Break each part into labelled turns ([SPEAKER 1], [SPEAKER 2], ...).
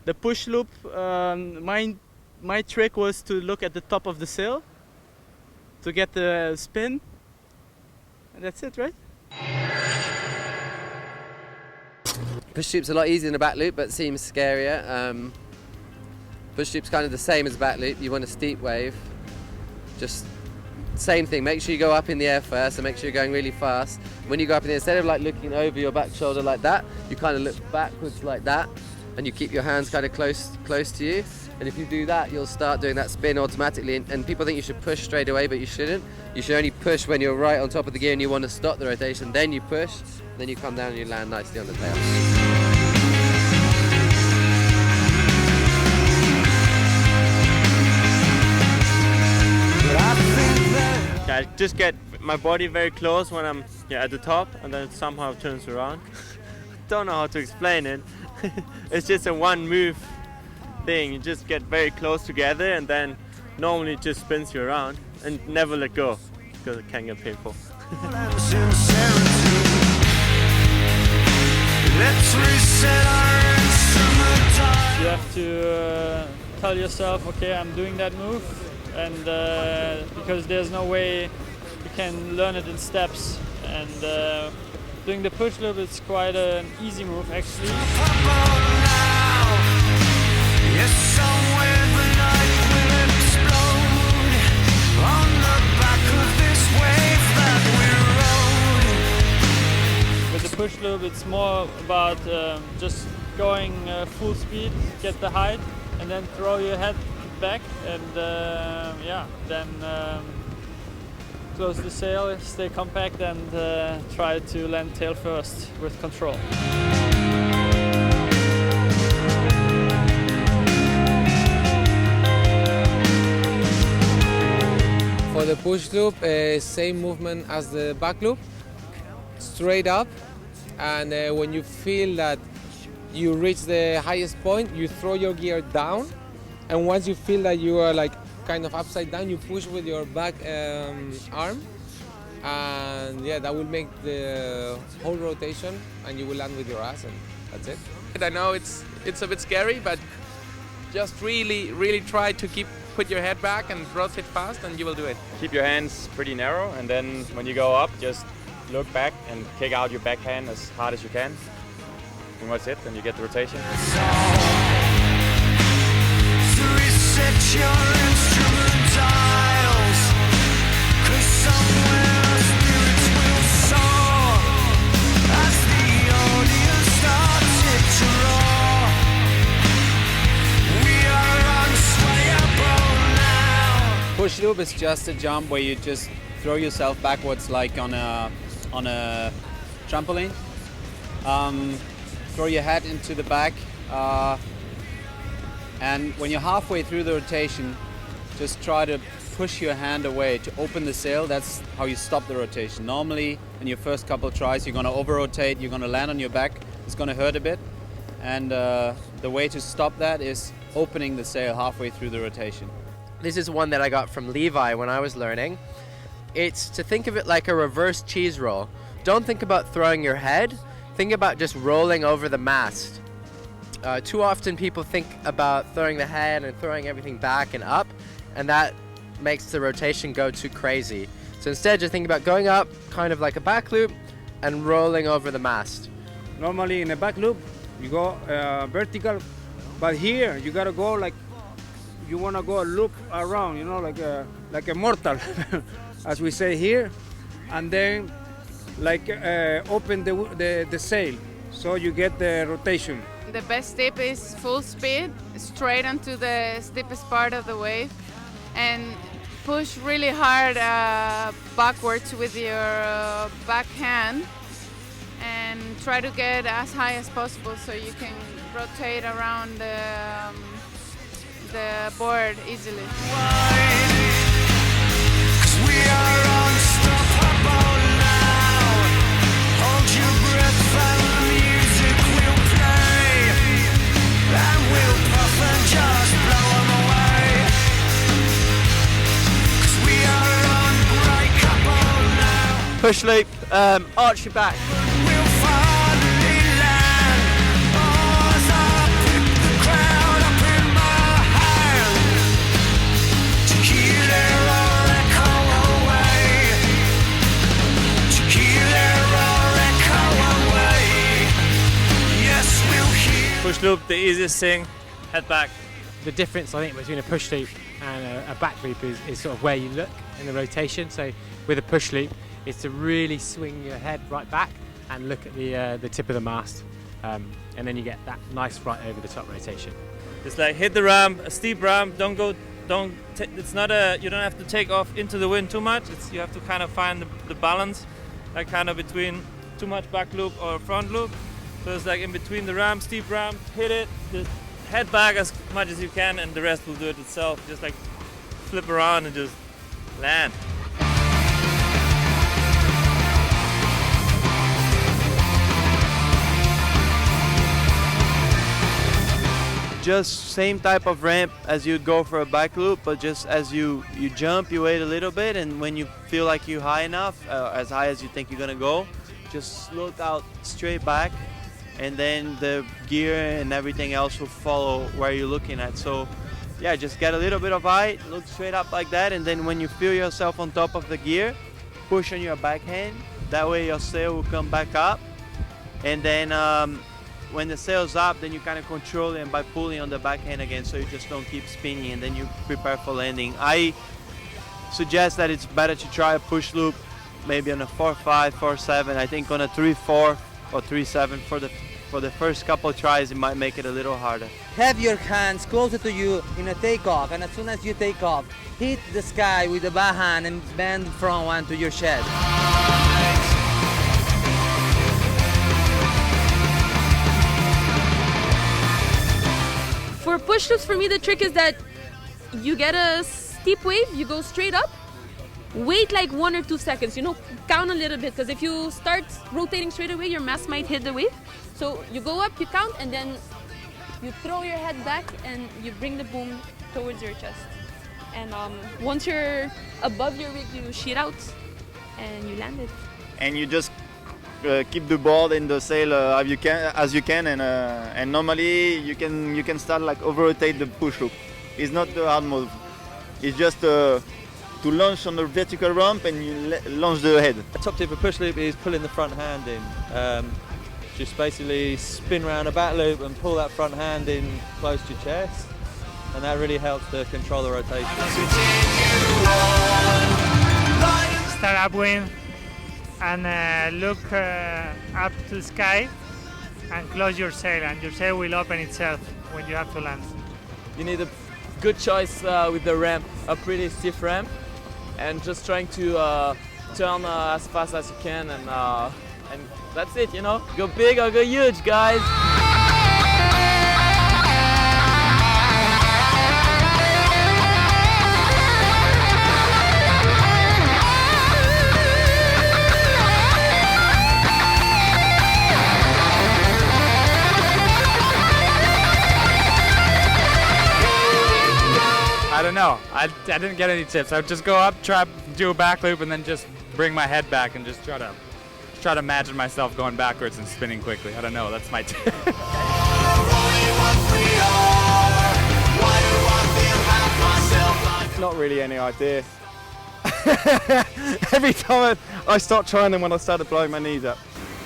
[SPEAKER 1] The push loop, my trick was to look at the top of the sail to get the spin, and that's it, right?
[SPEAKER 2] Push loop's a lot easier than a back loop, but seems scarier. Push loop's kind of the same as back loop. You want a steep wave. Just same thing. Make sure you go up in the air first, and make sure you're going really fast. When you go up in the air, instead of like looking over your back shoulder like that, you kind of look backwards like that, and you keep your hands kind of close to you. And if you do that, you'll start doing that spin automatically. And people think you should push straight away, but you shouldn't. You should only push when you're right on top of the gear and you want to stop the rotation. Then you push, then you come down and you land nicely on the tail.
[SPEAKER 3] I just get my body very close when I'm at the top, and then it somehow turns around. Don't know how to explain it. It's just a one move thing. You just get very close together, and then normally it just spins you around and never let go because it can get painful.
[SPEAKER 4] You have to tell yourself, okay, I'm doing that move, and because there's no way you can learn it in steps, and doing the push loop is quite an easy move actually. With the push loop it's more about just going full speed, get the height, and then throw your head back, and then close the sail, stay compact, and try to land tail first with control.
[SPEAKER 5] For the push loop, same movement as the back loop, straight up, and when you feel that you reach the highest point, you throw your gear down, and once you feel that you are like kind of upside down, you push with your back arm, and yeah, that will make the whole rotation, and you will land with your ass, and that's it.
[SPEAKER 6] I know it's a bit scary, but just really try to put your head back and rotate fast, and you will do it.
[SPEAKER 7] Keep your hands pretty narrow, and then when you go up, just look back and kick out your backhand as hard as you can. And that's it, and you get the rotation.
[SPEAKER 8] Push loop is just a jump where you just throw yourself backwards like on a trampoline. Throw your head into the back, and when you're halfway through the rotation, just try to push your hand away to open the sail. That's how you stop the rotation. Normally, in your first couple tries, you're going to over-rotate, you're going to land on your back, it's going to hurt a bit, and the way to stop that is opening the sail halfway through the rotation.
[SPEAKER 2] This is one that I got from Levi when I was learning. It's to think of it like a reverse cheese roll. Don't think about throwing your head, think about just rolling over the mast. Too often people think about throwing the head and throwing everything back and up, and that makes the rotation go too crazy. So instead just think about going up, kind of like a back loop, and rolling over the mast.
[SPEAKER 9] Normally in a back loop, you go vertical, but here you gotta go like, you wanna go a loop around, you know, like a mortal, as we say here, and then like open the sail, so you get the rotation.
[SPEAKER 10] The best tip is full speed, straight onto the steepest part of the wave, and push really hard backwards with your back hand, and try to get as high as possible so you can rotate around the board easily.
[SPEAKER 3] Push loop, arch your back.
[SPEAKER 11] We'll finally land. Oh, as I pick the ground.
[SPEAKER 4] push loop, the easiest thing, head back.
[SPEAKER 11] The difference, I think, between a push loop and a back loop is sort of where you look in the rotation. So with a push loop, it's to really swing your head right back and look at the tip of the mast, and then you get that nice right over the top rotation.
[SPEAKER 4] Just like hit the ramp, a steep ramp. It's not you don't have to take off into the wind too much. You have to kind of find the balance, like kind of between too much back loop or front loop. So it's like in between the ramp, steep ramp, hit it, just head back as much as you can, and the rest will do it itself. Just like flip around and just land.
[SPEAKER 3] Just same type of ramp as you'd go for a back loop, but just as you jump, you wait a little bit, and when you feel like you're high enough, as high as you think you're gonna go, just look out straight back, and then the gear and everything else will follow where you're looking at. So yeah, just get a little bit of height, look straight up like that, and then when you feel yourself on top of the gear, push on your backhand. That way your sail will come back up, and then when the sail's up, then you kind of control it by pulling on the backhand again, so you just don't keep spinning, and then you prepare for landing. I suggest that it's better to try a push loop maybe on a 4.5, 4.7. I think on a 3.4 or 3.7 for the first couple tries, it might make it a little harder.
[SPEAKER 12] Have your hands closer to you in a takeoff, and as soon as you take off, hit the sky with the backhand and bend the front one to your shed.
[SPEAKER 13] For push loops, for me, the trick is that you get a steep wave, you go straight up, wait like 1 or 2 seconds, count a little bit, because if you start rotating straight away, your mass might hit the wave. So you go up, you count, and then you throw your head back and you bring the boom towards your chest. And once you're above your wig, you sheet out and you land it.
[SPEAKER 7] And you just keep the board in the sail as you can, and normally you can start like over rotate the push loop. It's not the hard move. It's just to launch on the vertical ramp and you launch the head.
[SPEAKER 14] A top tip of push loop is pulling the front hand in. Just basically spin around a back loop and pull that front hand in close to your chest, and that really helps to control the rotation.
[SPEAKER 15] Start upwind and look up to the sky and close your sail, and your sail will open itself when you have to land.
[SPEAKER 16] You need a good choice with the ramp, a pretty stiff ramp, and just trying to turn as fast as you can, and that's it, Go big or go huge, guys!
[SPEAKER 17] I don't know. I didn't get any tips. I would just go up, try do a back loop, and then just bring my head back and just try to imagine myself going backwards and spinning quickly. I don't know. That's my tip.
[SPEAKER 18] Not really any idea. Every time I start trying them when I started blowing my knees up.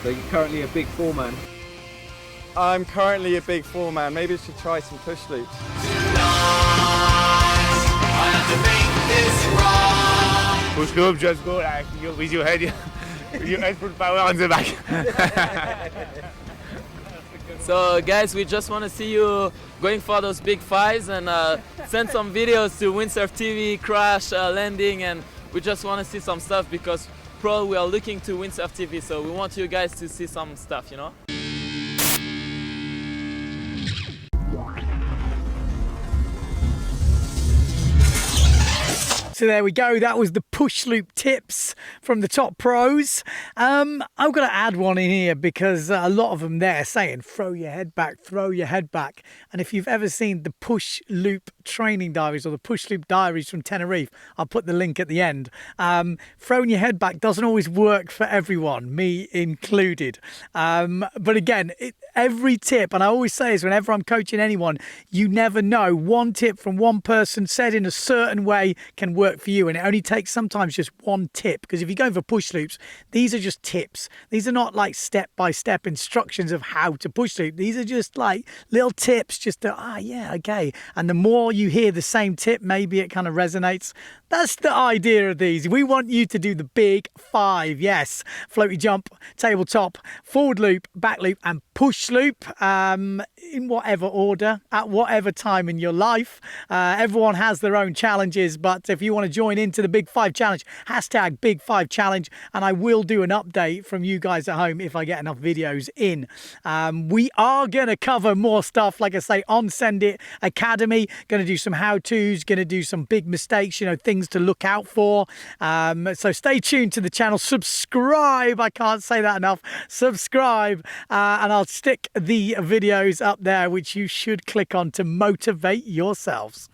[SPEAKER 19] So you're currently a big 4-man?
[SPEAKER 18] I'm currently a big 4-man. Maybe I should try some push loops.
[SPEAKER 20] Push loop, just go like with your head, your head full power on the back.
[SPEAKER 16] So guys, we just want to see you going for those big fives, and send some videos to Windsurf TV, crash, landing, and we just want to see some stuff because probably we are looking to Windsurf TV, so we want you guys to see some stuff,
[SPEAKER 2] So there we go. That was the push loop tips from the top pros. I'm going to add one in here because a lot of them there saying throw your head back, throw your head back. And if you've ever seen the push loop training diaries or the push loop diaries from Tenerife, I'll put the link at the end. Throwing your head back doesn't always work for everyone, me included. But again, every tip, and I always say this whenever I'm coaching anyone, you never know. One tip from one person said in a certain way can work work for you, and it only takes sometimes just one tip. Because if you're going for push loops, these are just tips. These are not like step-by-step instructions of how to push loop. These are just like little tips just to, yeah, okay. And the more you hear the same tip, maybe it kind of resonates. That's the idea of these. We want you to do the big 5. Yes, floaty jump, tabletop, forward loop, back loop, and push loop, in whatever order, at whatever time in your life. Everyone has their own challenges, but if you want to join into the Big 5 Challenge, hashtag Big 5 Challenge, and I will do an update from you guys at home if I get enough videos in. We are going to cover more stuff, like I say, on Send It Academy. Going to do some how-tos, going to do some big mistakes, you know, things to look out for. So stay tuned to the channel. Subscribe. I can't say that enough. Subscribe, and I'll stick the videos up there, which you should click on to motivate yourselves.